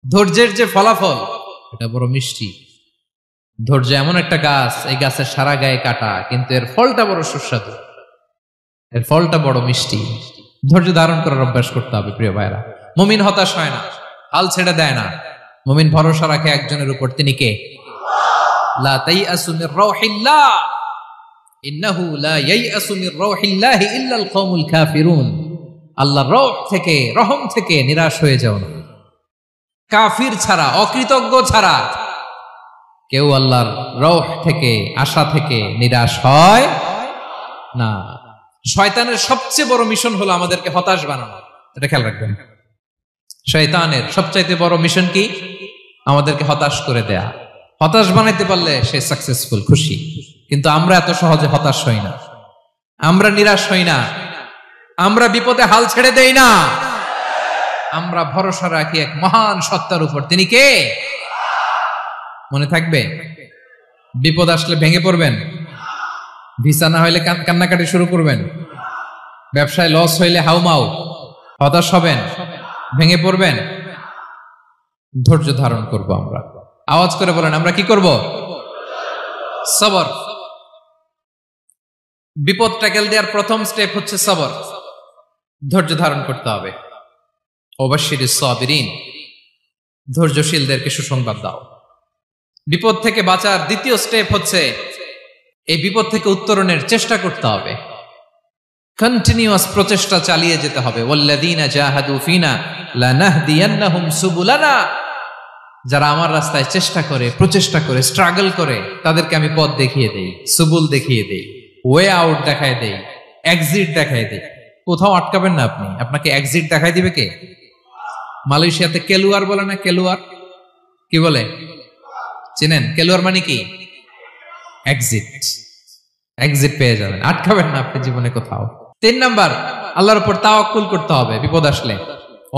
ধৈর্যের যে ফলাফল এটা বড় মিষ্টি। ধৈর্য এমন একটা গাছ, এই গাছের সারা গায়ে কাটা, কিন্তু এর ফলটা বড় সুস্বাদু, এর ফলটা বড় মিষ্টি। ধৈর্য ধারণ করার অভ্যাস করতে হবে প্রিয় ভাইরা। মুমিন হতাশ হয় না, হাল ছেড়ে দেয় না। মুমিন ভরসা রাখে একজনের উপর, তিনি কে? লা তাইআসু মির রাউহিল্লাহ ইন্নাহু লা ইয়াইআসু মির রাউহিল্লাহি ইল্লাল কওমুল কাফিরুন। আল্লাহর রহ থেকে, রহম থেকে নিরাশ হয়ে যাও না। কাফির ছাড়া, অকৃতজ্ঞ ছাড়া কেউ আল্লাহর রহ থেকে, আশা থেকে নিরাশ হয় না। শয়তানের সবচেয়ে বড় মিশন হলো আমাদেরকে হতাশ বানানো, এটা খেয়াল রাখবেন। শয়তানের সবচাইতে বড় মিশন কি? আমাদেরকে হতাশ করে দেয়া। হতাশ বানাইতে পারলে সে সাকসেসফুল, খুশি। কিন্তু আমরা এত সহজে হতাশ হই না, আমরা নিরাশ হই না, আমরা বিপদে হাল ছেড়ে দেই না। আমরা ভরসা রাখি এক মহান সত্তার উপর, তিনি কে? মনে থাকবে? বিপদ আসলে ভেঙে পড়বেন, ভিসা না হইলে কান্নাকাটি শুরু করবেন, ব্যবসায় লস হইলে হাউমাউ, হতাশ হবেন, ভেঙে পড়বেন। ধৈর্য ধারণ করব আমরা। আওয়াজ করে বলেন, আমরা কি করব? সবর। বিপদ ট্যাকেল দেওয়ার প্রথম স্টেপ হচ্ছে সবর, ধৈর্য ধারণ করতে হবে। ওয়াবাশশিরিস সাবিরিন, ধৈর্যশীলদেরকে সুসংবাদ দাও। বিপদ থেকে বাঁচার দ্বিতীয় স্টেপ হচ্ছে এই বিপদ থেকে উত্তরণের চেষ্টা করতে হবে। কন্টিনিউয়াস প্রচেষ্টা চালিয়ে যেতে হবে। ওয়াল্লাযীনা জাহাদু ফিনা লানাহদিয়ান্নাহুম সুবুলানা, যারা আমার রাস্তায় চেষ্টা করে, প্রচেষ্টা করে, স্ট্রাগল করে, তাদেরকে আমি পথ দেখিয়ে দেই, সুবুল দেখিয়ে দেই, ওয়ে আউট দেখায় দেই, এক্সিট দেখায় দেই। কোথাও আটকাবেন না আপনি, আপনাকে এক্সিট দেখাই দিবে কে? মালয়েশিয়াতে কেলুয়ার বলে না? কেলুয়ার কি বলে চেনেন? কেলুয়ার মানে কি? এক্সিট। এক্সিট পেয়ে যাবেন, আটকাবেন না আপনি জীবনে কোথাও। 3 নাম্বার, আল্লাহর উপর তাওয়াক্কুল করতে হবে বিপদ আসলে।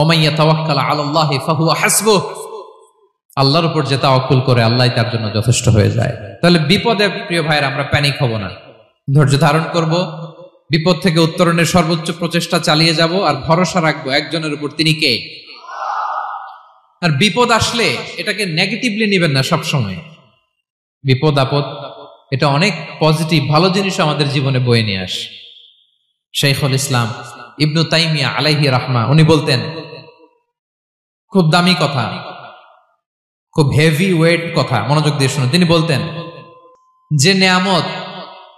ওমাইয়া তাওয়াক্কাল আলাল্লাহি ফাহুয়া হাসবুহ, আল্লাহর উপর যে তাওয়াক্কুল করে আল্লাহই তার জন্য যথেষ্ট হয়ে যায়। তাহলে বিপদে প্রিয় ভাইরা আমরা প্যানিক হব না, ধৈর্য ধারণ করব, বিপদ থেকে উত্তরণের সর্বোচ্চ প্রচেষ্টা চালিয়ে যাব, আর ভরসা রাখবো একজনের উপর, তিনি কে? আর বিপদ আসলে এটাকে নেগেটিভলি নেবেন না সবসময়। বিপদ আপদ এটা অনেক পজিটিভ, ভালো জিনিস আমাদের জীবনে বয়ে নিয়ে আসে। শাইখুল ইসলাম ইবনু তাইমিয়া আলাইহি রাহমা, উনি বলতেন, খুব দামি কথা, খুব হেভি ওয়েট কথা, মনোযোগ দিয়ে শুনুন। তিনি বলতেন, যে নেয়ামত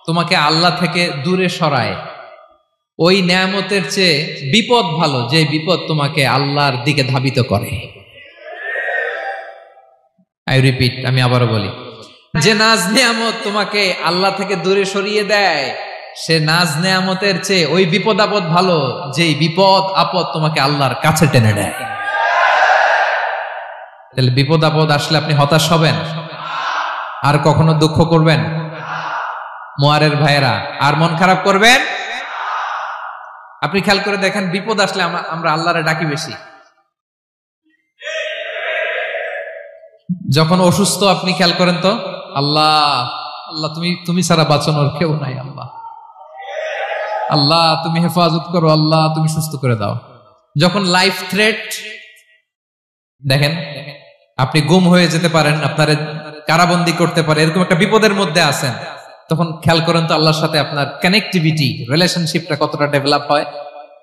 তোমাকে আল্লাহ থেকে দূরে সরায়, ওই নেয়ামতের চেয়ে বিপদ ভালো, যে বিপদ তোমাকে আল্লাহর দিকে ধাবিত করে। আই রিপিট, আমি আবারও বলি, যে নাজ নেয়ামত তোমাকে আল্লাহ থেকে দূরে সরিয়ে দেয়, সে নাজ নেয়ামতের চেয়ে ওই বিপদ আপদ ভালো, যে বিপদ আপদ তোমাকে আল্লাহর কাছে টেনে নেয়। তাহলে বিপদ আপদ আসলে আপনি হতাশ হবেন? আর কখনো দুঃখ করবেন? মোয়ারের ভাইয়েরা, আর মন খারাপ করবেন? আপনি খেয়াল করে দেখেন, বিপদ আসলে আমরা আল্লাহরে ডাকি বেশি। যখন অসুস্থ আপনি খেয়াল করেন তো, আল্লাহ আল্লাহ তুমি ছাড়া বাঁচানোর কেউ নাই, আল্লাহ আল্লাহ তুমি হেফাজত করো, আল্লাহ তুমি সুস্থ করে দাও। যখন লাইফ থ্রেট, দেখেন আপনি গুম হয়ে যেতে পারেন, আপনার কারাবন্দি করতে পারে, এরকম একটা বিপদের মধ্যে আছেন, তখন খেয়াল করেন তো আল্লাহর সাথে আপনার কানেক্টিভিটি, রিলেশনশিপটা কতটা ডেভেলপ হয়।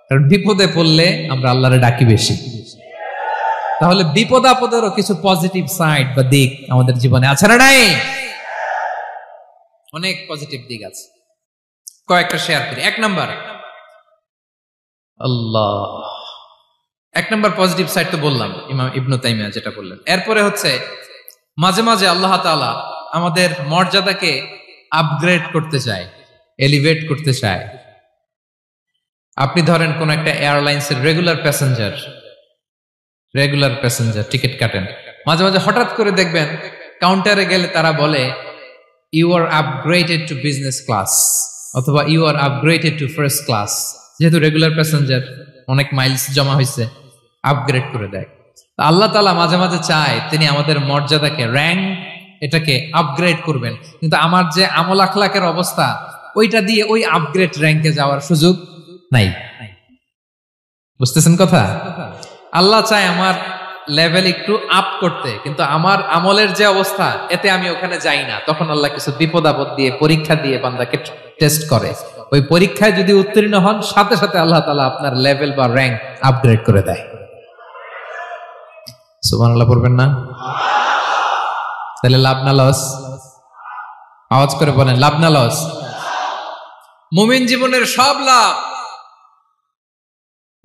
কারণ বিপদে পড়লে আমরা আল্লাহরে ডাকি বেশি। তাহলে বিপদ আপদেরও কিছু পজিটিভ সাইড বা দিক আমাদের জীবনে আছে না নাই? অনেক পজিটিভ দিক আছে, কয়েকটা শেয়ার করি। 1 নাম্বার, আল্লাহ 1 নাম্বার পজিটিভ সাইড তো বললাম, ইমাম ইবনু তাইমিয়া যেটা বললেন। এরপরে হচ্ছে মাঝে মাঝে আল্লাহ তাআলা আমাদের মর্যাদাকে আপগ্রেড করতে চায়, এলিভেট করতে চায়। আপনি ধরেন কোন একটা এয়ারলাইন্সের রেগুলার প্যাসেঞ্জার টিকিট কাটেন, মাঝে মাঝে হঠাৎ করে দেখবেন কাউন্টারে গেলে তারা বলে, you are upgraded to business class, অথবা you are upgraded to first class. যেহেতু রেগুলার প্যাসেঞ্জার, অনেক মাইলস জমা হয়েছে, আপগ্রেড করে দেয়। আল্লাহ তাআলা মাঝে মাঝে চায় তিনি আমাদের মর্যাদাকে, র্যাঙ্ক, এটাকে আপগ্রেড করবেন। কিন্তু আমার যে আমল আখলাকের অবস্থা, ওইটা দিয়ে ওই আপগ্রেড র্যাঙ্কে যাওয়ার সুযোগ নাই। বুঝতেছেন কথা? আল্লাহ চায় আমার লেভেল একটু আপ করতে, কিন্তু আমার আমলের যে অবস্থা এতে আমি ওখানে যাই না। তখন আল্লাহ কিছু বিপদ আপদ দিয়ে পরীক্ষা দিয়ে বান্দাকে টেস্ট করে। ওই পরীক্ষায় যদি উত্তীর্ণ হন, সাথে সাথে আল্লাহ তাআলা আপনার লেভেল বা র্যাঙ্ক আপগ্রেড করে দেয়। সুবহানাল্লাহ পড়বেন না? তাহলে লাভ না লস? আওয়াজ করে বলেন, লাভ না লস? মুমিন জীবনের সব লাভ।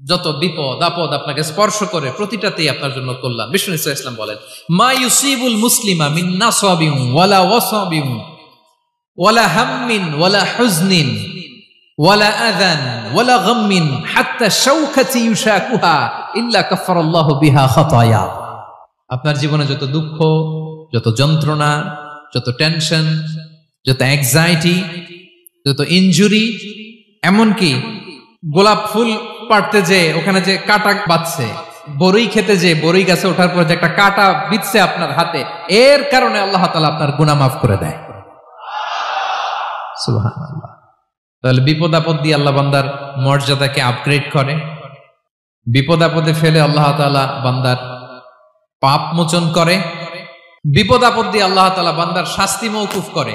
যত বিপদ আপদ আপনাকে স্পর্শ করে প্রতিটাতেই আপনার জন্য কল্যাণ। বিষ্ণু ইসলাম বলেন, মা ইউসিবুল মুসলিমা মিন নাসাবিন ওয়ালা ওয়াসাবিন ওয়ালা হাম্মিন ওয়ালা হুজনিন ওয়ালা আযান ওয়ালা গাম্মিন হাত্তা শাওকাতি ইউশাকুহা ইল্লা কাফারাল্লাহু বিহা খাতায়া। আপনার জীবনে যত দুঃখ, যত যন্ত্রণা, যত টেনশন, যত অ্যাংজাইটি, যত ইনজুরি, এমনকি গোলাপ ফুল পাড়তে যে ওখানে যে কাঁটা বাঁধছে, বরই খেতে যে বরই গাছে ওঠার পর যে একটা কাঁটা বিঁধছে আপনার হাতে, এর কারণে আল্লাহ তাআলা আপনার গুনাহ মাফ করে দেয়। সুবহানাল্লাহ। তাহলে বিপদ আপদ দিয়ে আল্লাহ বান্দার মর্যাদাকে আপগ্রেড করে। বিপদ আপদে ফেলে আল্লাহ তাআলা বান্দার পাপ মোচন করে। বিপদ আপদ দিয়ে আল্লাহ তাআলা বান্দার শাস্তি মওকুফ করে।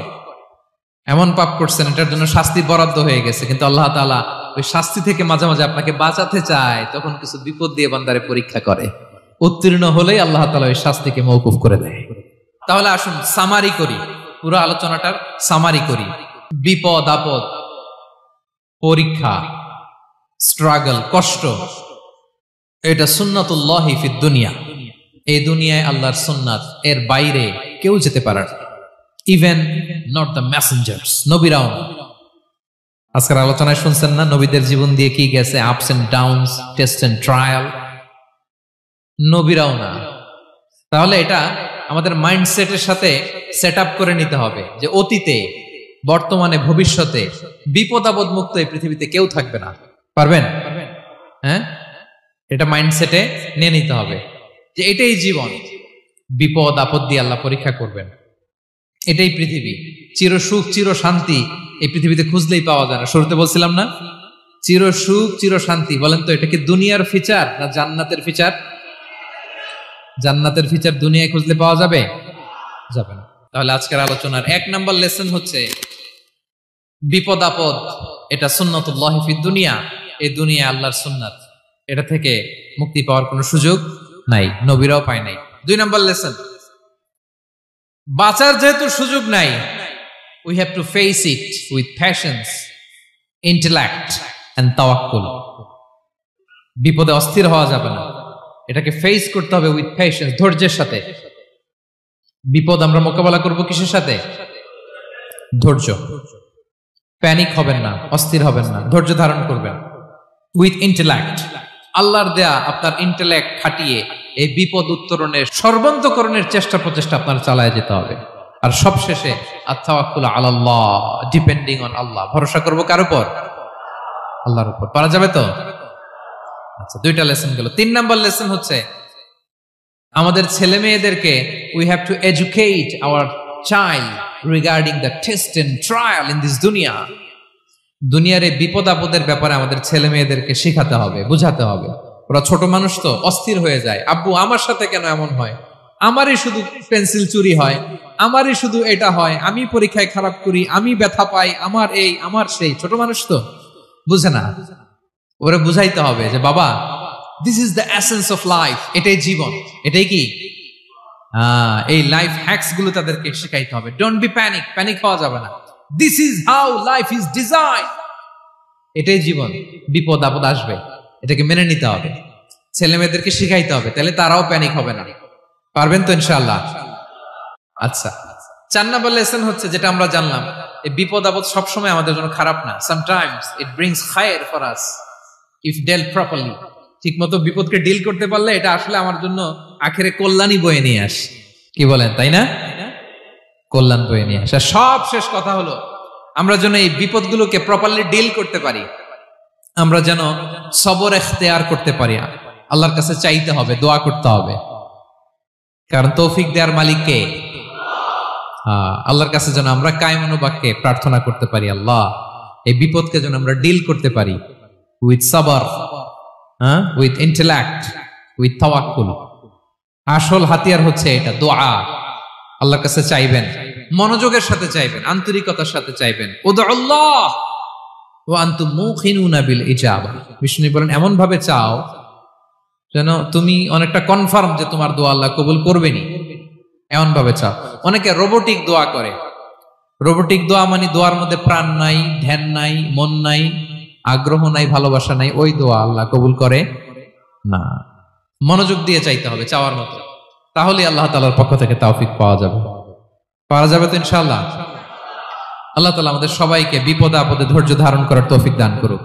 এমন পাপ করছেন, এটার জন্য শাস্তি বরাদ্দ হয়ে গেছে, কিন্তু আল্লাহ তাআলা ওই শাস্তি থেকে মাঝে মাঝে আপনাকে বাঁচাতে চায়, তখন কিছু বিপদ দিয়ে বান্দারে পরীক্ষা করে। উত্তীর্ণ হলেই আল্লাহ তাআলা ওই শাস্তিকে মওকুফ করে দেয়। তাহলে আসুন সামারি করি, পুরো আলোচনাটার সামারি করি। বিপদ আপদ, পরীক্ষা, স্ট্রাগল, কষ্ট, এটা সুন্নাতুল্লাহি ফিদ দুনিয়া। এই দুনিয়ায় আল্লাহর সুন্নাত, এর বাইরে কেউ যেতে পারে না। ইভেন নট দ্য মেসেঞ্জার্স, নবীরাও না। আজকের আলোচনায় শুনছেন না নবীদের জীবন দিয়ে কি গেছে, ups and downs, test and trial, নবীরাও না। তাহলে এটা আমাদের মাইন্ডসেটের সাথে সেট আপ করে নিতে হবে যে অতীতে, বর্তমানে, ভবিষ্যতে বিপদ আপদ মুক্ত এই পৃথিবীতে কেউ থাকবে না। পারবেন? হ্যাঁ, এটা মাইন্ডসেটে নিয়ে নিতে হবে যে এটাই জীবন। বিপদ আপদ দিয়ে আল্লাহ পরীক্ষা করবেন। এটাই পৃথিবী। চির সুখ চির শান্তি এই পৃথিবীতে খুঁজলেই পাওয়া যায় না। শুরুতে বলছিলাম না, চির সুখ চির শান্তি। বলেন তো, এটা কি দুনিয়ার ফিচার না জান্নাতের ফিচার? জান্নাতের ফিচার দুনিয়ায় খুঁজলে পাওয়া যাবে? যাবে না। তাহলে আজকের আলোচনার 1 নাম্বার লেসন হচ্ছে বিপদ আপদ এটা সুন্নাতুল্লাহি ফিদ দুনিয়া। এই দুনিয়া আল্লাহর সুন্নাত, এটা থেকে মুক্তি পাওয়ার কোনো সুযোগ নাই, নবীরাও পায় নাই। 2 নাম্বার লেসন, বাঁচার যেহেতু সুযোগ নাই, we have to face it with patience, intellect and tawakkul. বিপদে অস্থির হওয়া যাবে না, এটাকে ফেস করতে হবে উইথ পেশেন্স, ধৈর্যের সাথে। বিপদ আমরা মোকাবেলা করব কিসের সাথে? ধৈর্য। প্যানিক হবেন না, অস্থির হবেন না, ধৈর্য ধারণ করবেন। উইথ ইন্টেলেক্ট, আল্লাহর দেয়া আপনার ইন্টেলেক্ট খাটিয়ে এই বিপদ উত্তরণের সর্বান্তকরণের চেষ্টা প্রচেষ্টা আপনার চালায় যেতে হবে। আর সবশেষে আত-তাওয়াক্কুল আলাল্লাহ, ডিপেন্ডিং অন আল্লাহ, ভরসা করব কার উপর? আল্লাহর উপর। পারা যাবে তো? আচ্ছা, 2টা লেসন গেল। 3 নাম্বার লেসন হচ্ছে আমাদের ছেলে মেয়েদেরকে we have to educate our child regarding the test and trial in this dunya. দুনিয়ার এই বিপদ আপদের ব্যাপারে আমাদের ছেলে মেয়েদেরকে শেখাতে হবে, বুঝাতে হবে। ওরা ছোট মানুষ তো, অস্থির হয়ে যায়। আব্বু আমার সাথে কেন এমন হয়? আমারই শুধু পেন্সিল চুরি হয়, আমারই শুধু এটা হয়, আমি পরীক্ষায় খারাপ করি, আমি ব্যথা পাই, আমার এই আমার সেই। ছোট মানুষ তো বুঝে না। ওরা বুঝাইতে হবে যে বাবা, this is the essence of life, এটাই জীবন। এটাই কি এই লাইফ হ্যাকস গুলো তাদেরকে শেখাইতে হবে। ডোন্ট বি প্যানিক, প্যানিক হওয়া যাবে না। This is how life is design, এটাই জীবন। বিপদ আপদ আসবে, এটাকে মেনে নিতে হবে, ছেলে মেয়েদেরকে শিখাইতে হবে, তাহলে তারাও প্যানিক হবে না। পারবেন তো ইনশাআল্লাহ? আচ্ছা, 4 নাম্বার লেসন হচ্ছে যেটা আমরা জানলাম, এই বিপদ আপদ সবসময় আমাদের জন্য খারাপ না। Sometimes it brings care for us if dealt properly. ঠিক মতো বিপদকে ডিল করতে পারলে এটা আসলে আমার জন্য আখেরে কল্যাণই বয়ে নিয়ে আসে। কি বলেন, তাই না? কল্যাণ বয়ে নিয়ে আসে। সব শেষ কথা হলো, আমরা যেন এই বিপদগুলোকে প্রপারলি ডিল করতে পারি, আমরা যেন সবর ইখতিয়ার করতে পারি। আল্লাহর কাছে চাইতে হবে, দোয়া করতে হবে, কারণ তৌফিক দেওয়ার মালিক কে? আল্লাহর কাছে যেন আমরা কায়মনোবাক্যে প্রার্থনা করতে পারি, আল্লাহ এই বিপদকে যেন আমরা ডিল করতে পারি উইথ সাবর, উইথ ইন্টেলেক্ট, উইথ তাওয়াক্কুল। আসল হাতিয়ার হচ্ছে এটা, দোয়া। আল্লাহর কাছে চাইবেন, মনোযোগের সাথে চাইবেন, আন্তরিকতার সাথে চাইবেন। উদুল্লাহ ওয়া আনতুম মুকিনুনা বিল ইজাবা। বিষ্ণু বলেন এমন ভাবে চাও যেন তুমি অনেকটা কনফার্ম যে তোমার দোয়া আল্লাহ কবুল করবেনই, এমন ভাবে চাও। অনেকে রোবোটিক দোয়া করে। রোবোটিক দোয়া মানে দোয়ার মধ্যে প্রাণ নাই, ধ্যান নাই, মন নাই, আগ্রহ নাই, ভালোবাসা নাই। ওই দোয়া আল্লাহ কবুল করে না। মনোযোগ দিয়ে চাইতে হবে চাওয়ার মতো, তাহলে আল্লাহ তাআলার পক্ষ থেকে তৌফিক পাওয়া যাবে। পাওয়া যাবে তো ইনশাআল্লাহ। আল্লাহ তাআলা আমাদের সবাইকে বিপদে আপদে ধৈর্য ধারণ করার তৌফিক দান করুক।